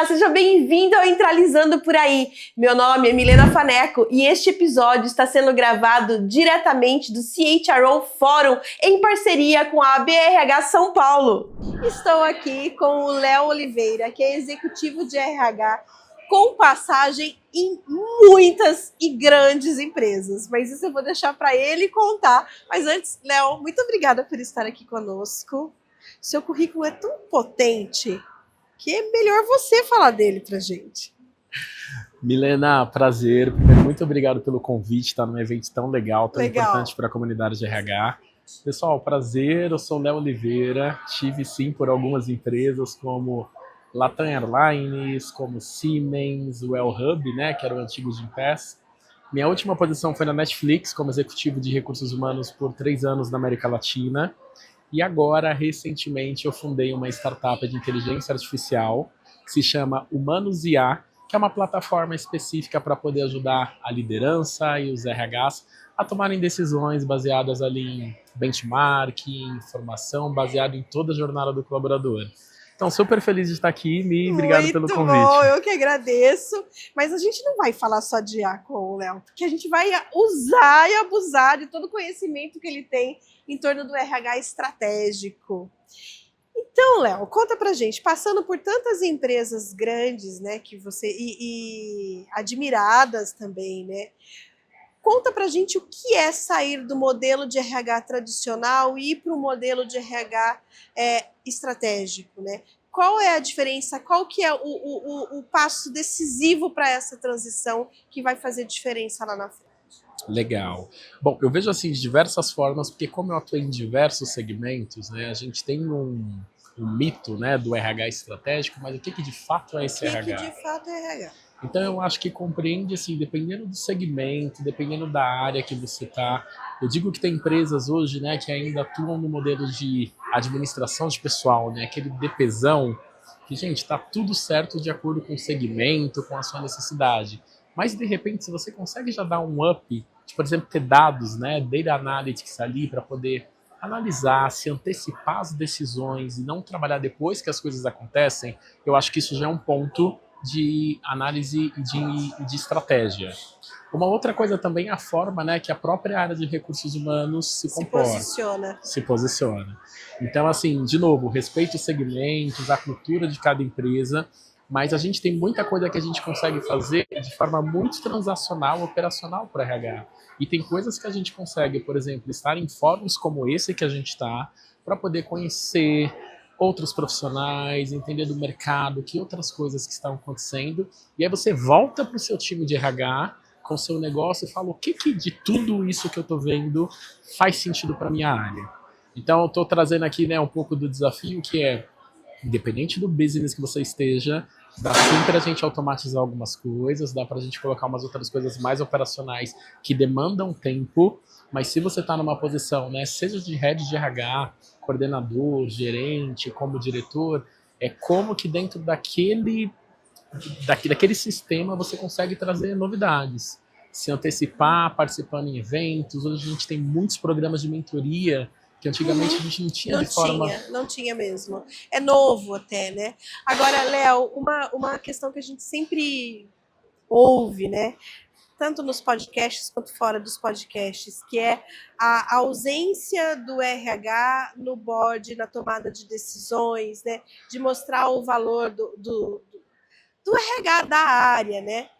Olá, seja bem-vindo ao Entralizando por Aí. Meu nome é Milena Faneco e este episódio está sendo gravado diretamente do CHRO Fórum em parceria com a BRH São Paulo. Estou aqui com o Léo Oliveira, que é executivo de RH com passagem em muitas e grandes empresas, mas isso eu vou deixar para ele contar. Mas antes, Léo, muito obrigada por estar aqui conosco. Seu currículo é tão potente que é melhor você falar dele pra gente. Milena, prazer. Primeiro, muito obrigado pelo convite, estar num evento tão legal, tão Legal. importante para a comunidade de RH. Pessoal, prazer, eu sou o Léo Oliveira, tive sim por algumas empresas como Latam Airlines, como Siemens, o El Hub, né, que era o antigo Gympass. Minha última posição foi na Netflix, como executivo de recursos humanos por 3 anos na América Latina. E agora, recentemente, eu fundei uma startup de inteligência artificial que se chama Humanos IA, que é uma plataforma específica para poder ajudar a liderança e os RHs a tomarem decisões baseadas ali em benchmarking, informação, baseado em toda a jornada do colaborador. Então, super feliz de estar aqui, Mi, obrigado pelo convite. Muito bom, eu que agradeço. Mas a gente não vai falar só de IA com o Léo, porque a gente vai usar e abusar de todo o conhecimento que ele tem em torno do RH estratégico. Então, Léo, conta pra gente, passando por tantas empresas grandes, né, que você e admiradas também, né? Conta pra gente o que é sair do modelo de RH tradicional e ir para o modelo de RH estratégico, né? Qual é a diferença? Qual que é o passo decisivo para essa transição que vai fazer diferença lá na frente? Legal. Bom, eu vejo assim de diversas formas, porque como eu atuei em diversos segmentos, né, a gente tem um mito, né, do RH estratégico, mas o que de fato é esse RH? O que de fato é RH? Então eu acho que compreende assim, dependendo do segmento, dependendo da área que você está. Eu digo que tem empresas hoje, né, que ainda atuam no modelo de administração de pessoal, né, aquele DPzão, que, gente, tá tudo certo de acordo com o segmento, com a sua necessidade. Mas, de repente, se você consegue já dar um up, de, por exemplo, ter dados, né, data analytics ali para poder analisar, se antecipar as decisões e não trabalhar depois que as coisas acontecem, eu acho que isso já é um ponto de análise de estratégia. Uma outra coisa também é a forma, né, que a própria área de recursos humanos se comporta. Se posiciona. Então, assim, de novo, respeito os segmentos, a cultura de cada empresa, mas a gente tem muita coisa que a gente consegue fazer de forma muito transacional, operacional para RH. E tem coisas que a gente consegue, por exemplo, estar em fóruns como esse que a gente está, para poder conhecer outros profissionais, entender do mercado, que outras coisas que estão acontecendo. E aí você volta para o seu time de RH, com o seu negócio, e fala o que de tudo isso que eu estou vendo faz sentido para a minha área. Então eu estou trazendo aqui, né, um pouco do desafio que é, independente do business que você esteja, dá sim para a gente automatizar algumas coisas, dá para a gente colocar umas outras coisas mais operacionais que demandam tempo, mas se você está numa posição, né, seja de head de RH, coordenador, gerente, como diretor, é como que dentro daquele sistema você consegue trazer novidades, se antecipar, participando em eventos. Hoje a gente tem muitos programas de mentoria que antigamente a gente não tinha de forma... Não tinha mesmo. É novo até, né? Agora, Léo, uma questão que a gente sempre ouve, né? Tanto nos podcasts quanto fora dos podcasts, que é a ausência do RH no board, na tomada de decisões, né? De mostrar o valor do RH da área, né?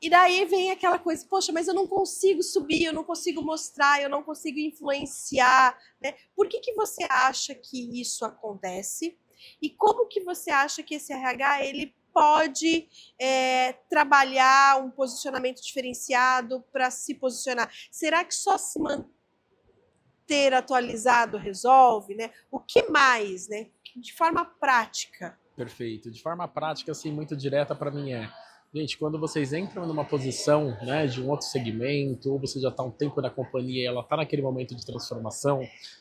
E daí vem aquela coisa, poxa, mas eu não consigo subir, eu não consigo mostrar, eu não consigo influenciar, né? Por que você acha que isso acontece? E como que você acha que esse RH ele pode trabalhar um posicionamento diferenciado para se posicionar? Será que só se manter atualizado resolve, né? O que mais, né? De forma prática. Perfeito. De forma prática, assim, muito direta para mim gente, quando vocês entram numa posição, né, de um outro segmento, ou você já está um tempo na companhia e ela está naquele momento de transformação,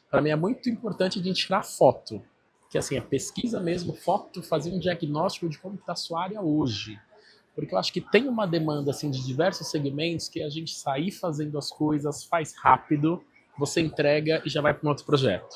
para mim é muito importante a gente tirar foto. Que assim, a pesquisa mesmo, foto, fazer um diagnóstico de como está a sua área hoje. Porque eu acho que tem uma demanda assim, de diversos segmentos que a gente sair fazendo as coisas, faz rápido, você entrega e já vai para um outro projeto.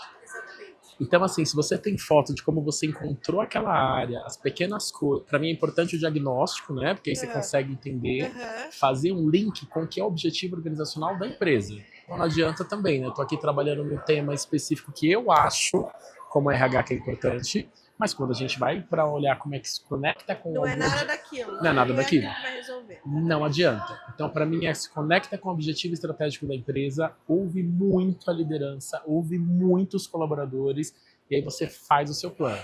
Então, assim, se você tem foto de como você encontrou aquela área, as pequenas coisas, para mim é importante o diagnóstico, né? Porque aí você consegue entender, fazer um link com o que é o objetivo organizacional da empresa. Então, não adianta também, né? Eu tô aqui trabalhando num tema específico que eu acho, como RH, que é importante, mas quando a gente vai para olhar como é que se conecta com Não é nada daquilo. não é nada daquilo. Não é aquilo que vai resolver. Não adianta. Então, para mim, se conecta com o objetivo estratégico da empresa, ouve muito a liderança, ouve muitos colaboradores, e aí você faz o seu plano.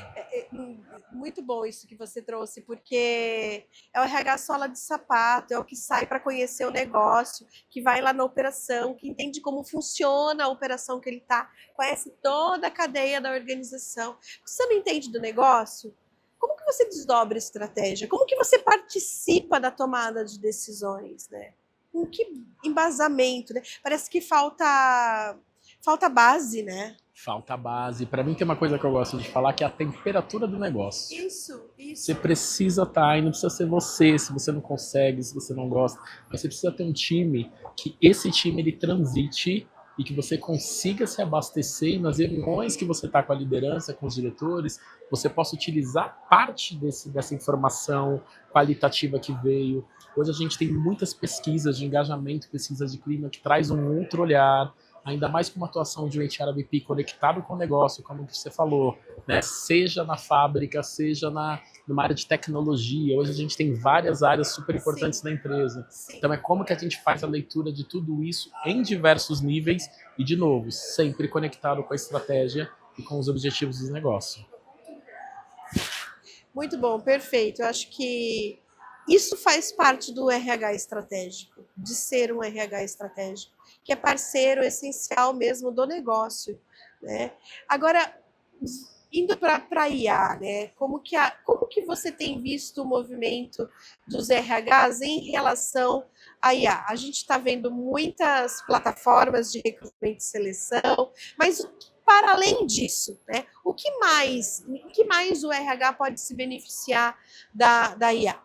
Muito bom isso que você trouxe, porque é o RH sola de sapato, é o que sai para conhecer o negócio, que vai lá na operação, que entende como funciona a operação que ele está, conhece toda a cadeia da organização. Se você não entende do negócio, como que você desdobra a estratégia? Como que você participa da tomada de decisões, né? Com que embasamento, né? Parece que falta base, né? Falta base. Para mim tem uma coisa que eu gosto de falar, que é a temperatura do negócio. Isso. Você precisa estar, e não precisa ser você, se você não consegue, se você não gosta, mas você precisa ter um time, que esse time ele transite e que você consiga se abastecer, e nas reuniões que você está com a liderança, com os diretores, você possa utilizar parte dessa informação qualitativa que veio. Hoje a gente tem muitas pesquisas de engajamento, pesquisas de clima, que traz um outro olhar, ainda mais com uma atuação de um HRBP conectado com o negócio, como você falou, né? Seja na fábrica, seja numa área de tecnologia. Hoje a gente tem várias áreas super importantes na empresa. Então é como que a gente faz a leitura de tudo isso em diversos níveis e, de novo, sempre conectado com a estratégia e com os objetivos do negócio. Muito bom, perfeito. Eu acho que isso faz parte do RH estratégico, de ser um RH estratégico, que é parceiro essencial mesmo do negócio, né? Agora, indo para a IA, né? Como que você tem visto o movimento dos RHs em relação à IA? A gente está vendo muitas plataformas de recrutamento e seleção, mas para além disso, né? O que mais o RH pode se beneficiar da IA?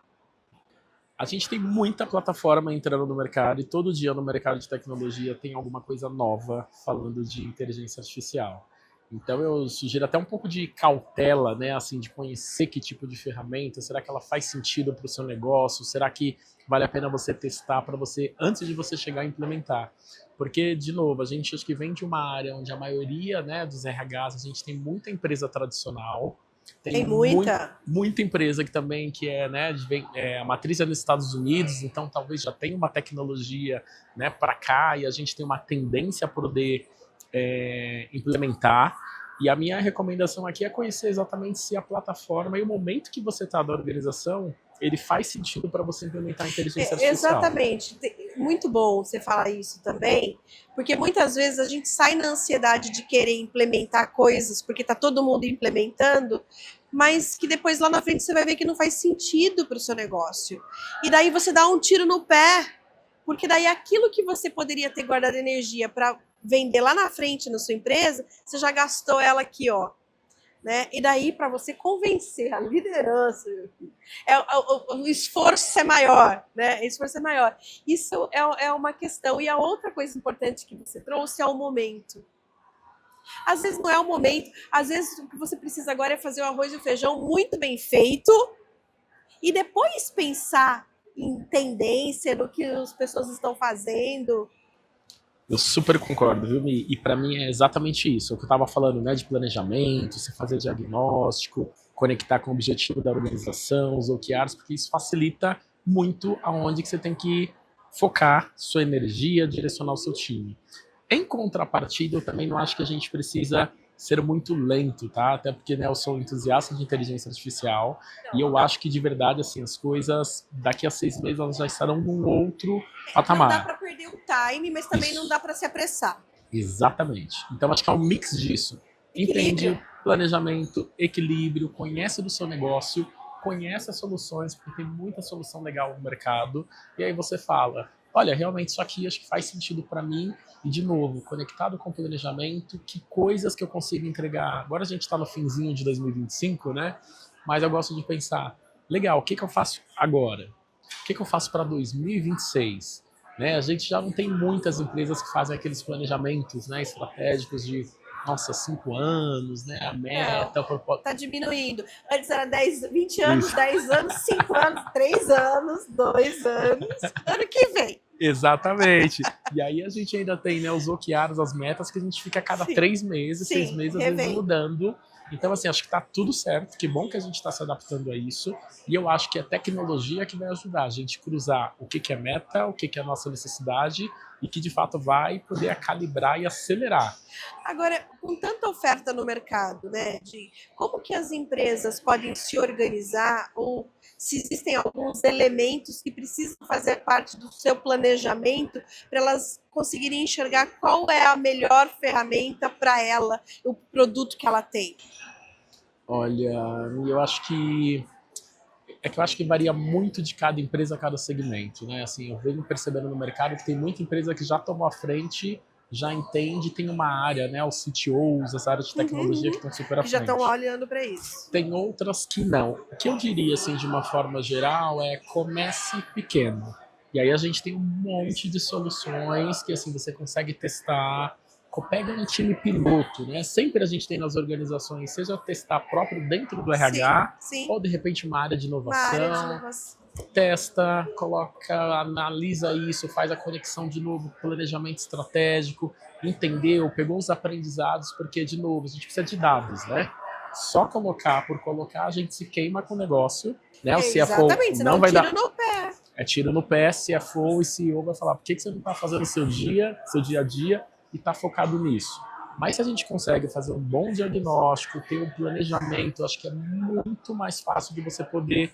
A gente tem muita plataforma entrando no mercado e todo dia no mercado de tecnologia tem alguma coisa nova falando de inteligência artificial. Então eu sugiro até um pouco de cautela, né, assim, de conhecer que tipo de ferramenta, será que ela faz sentido para o seu negócio, será que vale a pena você testar para você, antes de você chegar a implementar. Porque, de novo, a gente acho que vem de uma área onde a maioria, né, dos RHs, a gente tem muita empresa tradicional, tem muita empresa que também que é, né, a matriz é nos Estados Unidos, então talvez já tenha uma tecnologia, né, para cá, e a gente tem uma tendência a poder implementar. E a minha recomendação aqui é conhecer exatamente se a plataforma e o momento que você está da organização, ele faz sentido para você implementar a inteligência artificial. Exatamente. Muito bom você falar isso também, porque muitas vezes a gente sai na ansiedade de querer implementar coisas, porque está todo mundo implementando, mas que depois lá na frente você vai ver que não faz sentido para o seu negócio. E daí você dá um tiro no pé, porque daí aquilo que você poderia ter guardado energia para vender lá na frente na sua empresa, você já gastou ela aqui, ó. Né? E daí, para você convencer a liderança, o esforço é maior, né? O esforço é maior. Isso é uma questão. E a outra coisa importante que você trouxe é o momento. Às vezes não é o momento, às vezes o que você precisa agora é fazer o arroz e o feijão muito bem feito e depois pensar em tendência, no que as pessoas estão fazendo. Eu super concordo, viu, Mi? E para mim é exatamente isso. O que eu estava falando, né, de planejamento, você fazer diagnóstico, conectar com o objetivo da organização, os OKRs, porque isso facilita muito aonde que você tem que focar sua energia, direcionar o seu time. Em contrapartida, eu também não acho que a gente precisa ser muito lento, tá? Até porque, né, eu sou entusiasta de inteligência artificial e eu acho que, de verdade, assim, as coisas daqui a 6 meses elas já estarão num outro patamar. Não dá para perder o time, mas também não dá para se apressar. Exatamente. Então, acho que é um mix disso. Entende planejamento, equilíbrio, conhece do seu negócio, conhece as soluções, porque tem muita solução legal no mercado, e aí você fala, olha, realmente isso aqui acho que faz sentido para mim, e de novo, conectado com o planejamento, que coisas que eu consigo entregar. Agora a gente está no finzinho de 2025, né? Mas eu gosto de pensar, legal, o que eu faço agora? O que eu faço para 2026? Né? A gente já não tem muitas empresas que fazem aqueles planejamentos, né, estratégicos de nossa, 5 anos, né? A Não, meta, tá diminuindo. Antes era 10, 20 anos, Isso. 10 anos, 5 anos, 3 anos, 2 anos, ano que vem. Exatamente. E aí a gente ainda tem, né, os OKRs, as metas, que a gente fica a cada Sim, 3 meses, 6 sim, meses, às vezes revém. mudando. Então, assim, acho que tá tudo certo. Que bom que a gente está se adaptando a isso. E eu acho que a tecnologia que vai ajudar a gente a cruzar o que é meta, o que é a nossa necessidade e que de fato vai poder calibrar e acelerar. Agora, com tanta oferta no mercado, né, de como que as empresas podem se organizar ou se existem alguns elementos que precisam fazer parte do seu planejamento para elas conseguirem enxergar qual é a melhor ferramenta para ela, o produto que ela tem. Olha, eu acho que eu acho que varia muito de cada empresa, cada segmento, né? Assim, eu venho percebendo no mercado que tem muita empresa que já tomou a frente, já entende, tem uma área, né? Os CTOs, as áreas de tecnologia que estão super à Que já estão frente. olhando para isso. Tem outras que não. O que eu diria, assim, de uma forma geral, é comece pequeno. E aí a gente tem um monte de soluções que, assim, você consegue testar. Pega um time piloto, né? Sempre a gente tem nas organizações, seja testar próprio dentro do Sim, RH, sim. ou de repente uma área de Uma área de inovação, inovação. testa, coloca, analisa isso, faz a conexão de novo, planejamento estratégico, entendeu, pegou os aprendizados, porque, de novo, a gente precisa de dados, né? Só colocar por colocar, a gente se queima com o negócio, né? O CFO Exatamente, não senão vai tira dar. no pé. É tiro no pé, CFO e CEO vai falar, por que você não está fazendo seu dia a dia, e está focado nisso? Mas se a gente consegue fazer um bom diagnóstico, ter um planejamento, acho que é muito mais fácil de você poder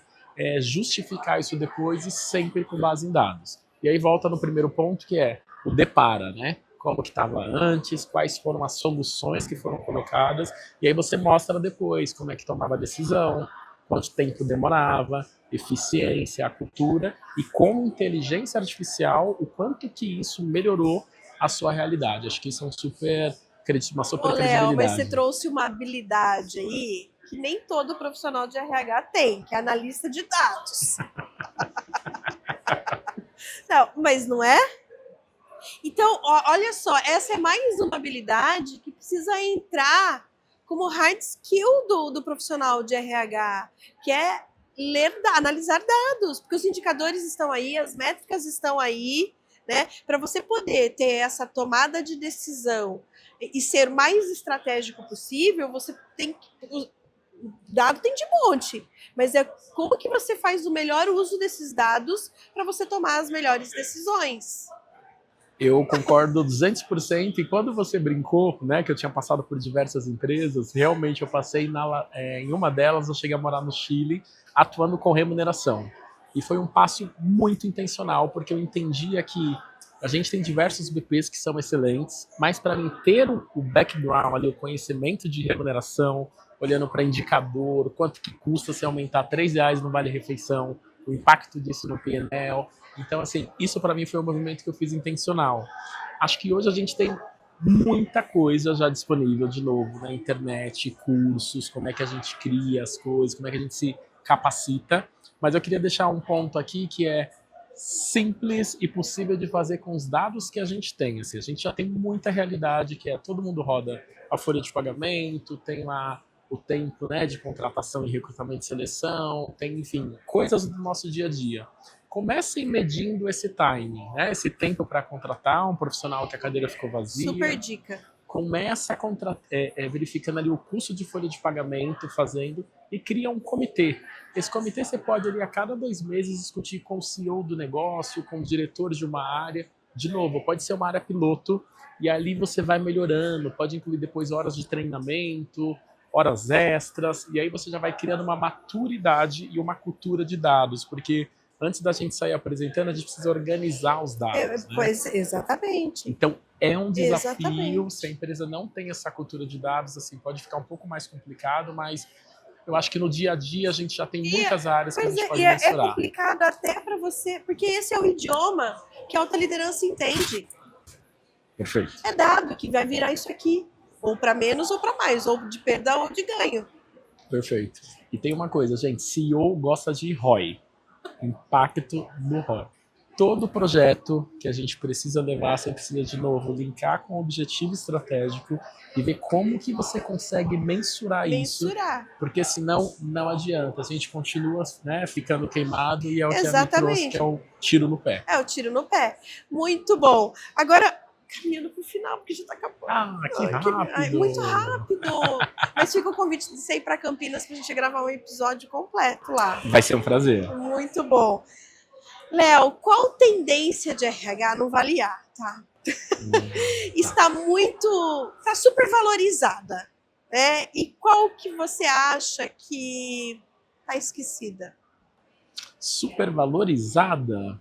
justificar isso depois e sempre com base em dados. E aí volta no primeiro ponto, que é o depara, né? Como que estava antes, quais foram as soluções que foram colocadas, e aí você mostra depois como é que tomava a decisão, quanto tempo demorava, eficiência, a cultura, e com inteligência artificial, o quanto que isso melhorou a sua realidade. Acho que isso é uma Ô, super Léo, mas você credibilidade. trouxe uma habilidade aí que nem todo profissional de RH tem, que é analista de dados. Não, mas não é? Então, olha só, essa é mais uma habilidade que precisa entrar como hard skill do profissional de RH, que é analisar dados, porque os indicadores estão aí, as métricas estão aí, né? Para você poder ter essa tomada de decisão e ser o mais estratégico possível, você tem que. O dado tem de monte, mas é como que você faz o melhor uso desses dados para você tomar as melhores decisões. Eu concordo 200%. E quando você brincou, né, que eu tinha passado por diversas empresas, realmente eu passei em uma delas, eu cheguei a morar no Chile, atuando com remuneração. E foi um passo muito intencional, porque eu entendia que a gente tem diversos BPs que são excelentes, mas para mim ter o background ali, o conhecimento de remuneração, olhando para indicador, quanto que custa se aumentar R$ 3 no vale-refeição, o impacto disso no PNL. Então, assim, isso para mim foi um movimento que eu fiz intencional. Acho que hoje a gente tem muita coisa já disponível de novo na internet, cursos, como é que a gente cria as coisas, como é que a gente se capacita. Mas eu queria deixar um ponto aqui que é simples e possível de fazer com os dados que a gente tem. Assim, a gente já tem muita realidade, que é todo mundo roda a folha de pagamento, tem lá o tempo, né, de contratação e recrutamento e seleção, tem, enfim, coisas do nosso dia a dia. Comecem medindo esse timing, né, esse tempo para contratar um profissional que a cadeira ficou vazia. Super dica. Começa verificando ali o custo de folha de pagamento, fazendo, e cria um comitê. Esse comitê você pode ali a cada 2 meses discutir com o CEO do negócio, com o diretor de uma área. De novo, pode ser uma área piloto, e ali você vai melhorando, pode incluir depois horas de treinamento, horas extras, e aí você já vai criando uma maturidade e uma cultura de dados, porque antes da gente sair apresentando, a gente precisa organizar os dados. Né? Pois, exatamente. Então, é um desafio, Exatamente. se a empresa não tem essa cultura de dados, assim, pode ficar um pouco mais complicado, mas eu acho que no dia a dia a gente já tem muitas áreas que a gente pode mensurar. É complicado até para você, porque esse é o idioma que a alta liderança entende. Perfeito. É dado que vai virar isso aqui, ou para menos ou para mais, ou de perda ou de ganho. Perfeito. E tem uma coisa, gente, CEO gosta de ROI, impacto no ROI. todo projeto que a gente precisa levar, você precisa, de novo, linkar com o objetivo estratégico e ver como que você consegue mensurar isso, porque senão não adianta. A gente continua, né, ficando queimado e é o que a me trouxe, que é o tiro no pé. É o tiro no pé. Muito bom. Agora, caminhando pro final, porque já tá acabando. Ah, que rápido! Muito rápido! Mas fica o convite de você ir para Campinas pra gente gravar um episódio completo lá. Vai ser um prazer. Muito bom. Léo, qual tendência de RH não vale A, tá? Está super valorizada, né? E qual que você acha que tá esquecida? Super valorizada?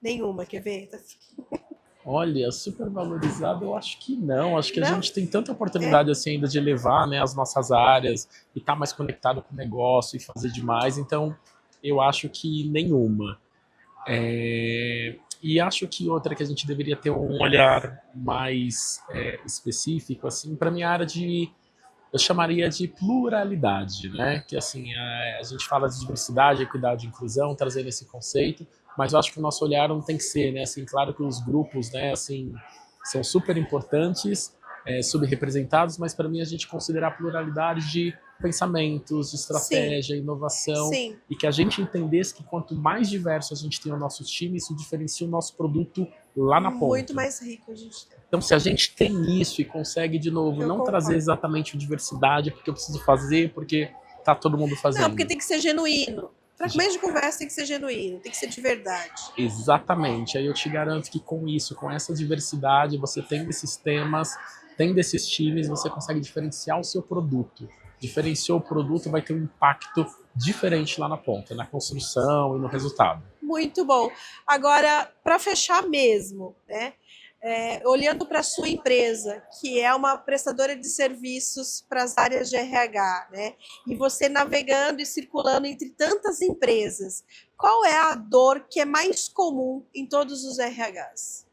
Nenhuma, quer ver? Olha, super valorizada eu acho que não. Acho que Não? a gente tem tanta oportunidade assim ainda de elevar, né, as nossas áreas e estar mais conectado com o negócio e fazer demais. Então, eu acho que nenhuma. E acho que outra que a gente deveria ter um olhar mais específico, assim, para minha área eu chamaria de pluralidade, né? Que assim, a gente fala de diversidade, equidade e inclusão, trazendo esse conceito, mas eu acho que o nosso olhar não tem que ser, né? Assim, claro que os grupos, né, assim, são super importantes, subrepresentados, mas para mim a gente considerar a pluralidade de pensamentos, de estratégia, inovação, Sim. e que a gente entendesse que quanto mais diverso a gente tem o nosso time, isso diferencia o nosso produto lá na ponta. Muito mais rico a gente tem. Então, se a gente tem isso e consegue, de novo, não trazer exatamente a diversidade, porque eu preciso fazer, porque tá todo mundo fazendo. Não, porque tem que ser genuíno. Para começo de conversa tem que ser genuíno, tem que ser de verdade. Exatamente. Aí eu te garanto que com isso, com essa diversidade, você tendo esses temas, tendo esses times, você consegue diferenciar o seu produto. Diferenciou o produto, vai ter um impacto diferente lá na ponta, na construção e no resultado. Muito bom. Agora, para fechar mesmo, né? Olhando para a sua empresa, que é uma prestadora de serviços para as áreas de RH, né? E você navegando e circulando entre tantas empresas, qual é a dor que é mais comum em todos os RHs?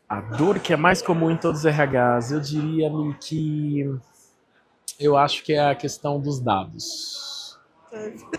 A dor que é mais comum em todos os RHs, eu diria que eu acho que é a questão dos dados.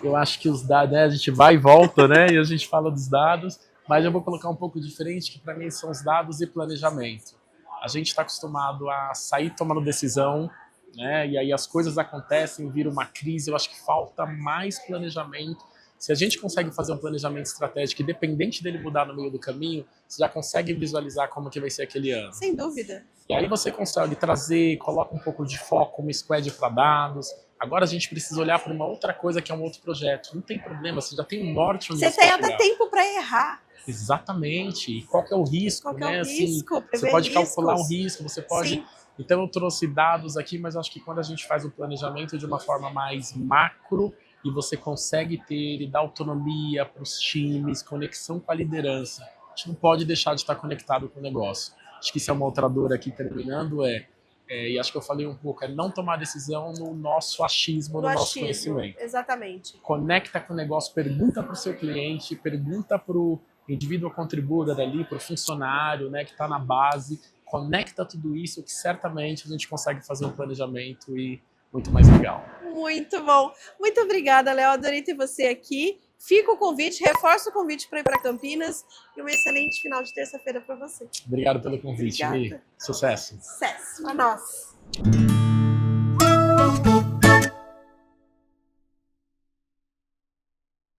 Eu acho que os dados, né, a gente vai e volta, né? E a gente fala dos dados, mas eu vou colocar um pouco diferente, que para mim são os dados e planejamento. A gente está acostumado a sair tomando decisão, né? E aí as coisas acontecem, vira uma crise. Eu acho que falta mais planejamento. Se a gente consegue fazer um planejamento estratégico, independente dele mudar no meio do caminho, você já consegue visualizar como que vai ser aquele ano. Sem dúvida. E aí você consegue trazer, coloca um pouco de foco, uma squad para dados. Agora a gente precisa olhar para uma outra coisa que é um outro projeto. Não tem problema, você já tem um norte onde você tem até tempo para errar. Exatamente. E qual que é o risco, qual que né? É o risco? Assim, você pode calcular um risco, você pode... Sim. Então eu trouxe dados aqui, mas acho que quando a gente faz o planejamento de uma forma mais macro e você consegue ter e dar autonomia para os times, conexão com a liderança, a gente não pode deixar de estar conectado com o negócio. Acho que isso é uma outra dor aqui terminando, e acho que eu falei um pouco, é não tomar decisão no nosso achismo, no nosso conhecimento. Exatamente. Conecta com o negócio, pergunta para o seu cliente, pergunta para o indivíduo contribuidor ali, para o funcionário, né, que está na base, conecta tudo isso, que certamente a gente consegue fazer um planejamento e muito mais legal. Muito bom. Muito obrigada, Léo. Adorei ter você aqui. Fica o convite, reforça o convite para ir para Campinas e um excelente final de terça-feira para você. Obrigado pelo convite, Mi. Sucesso. Sucesso para nós.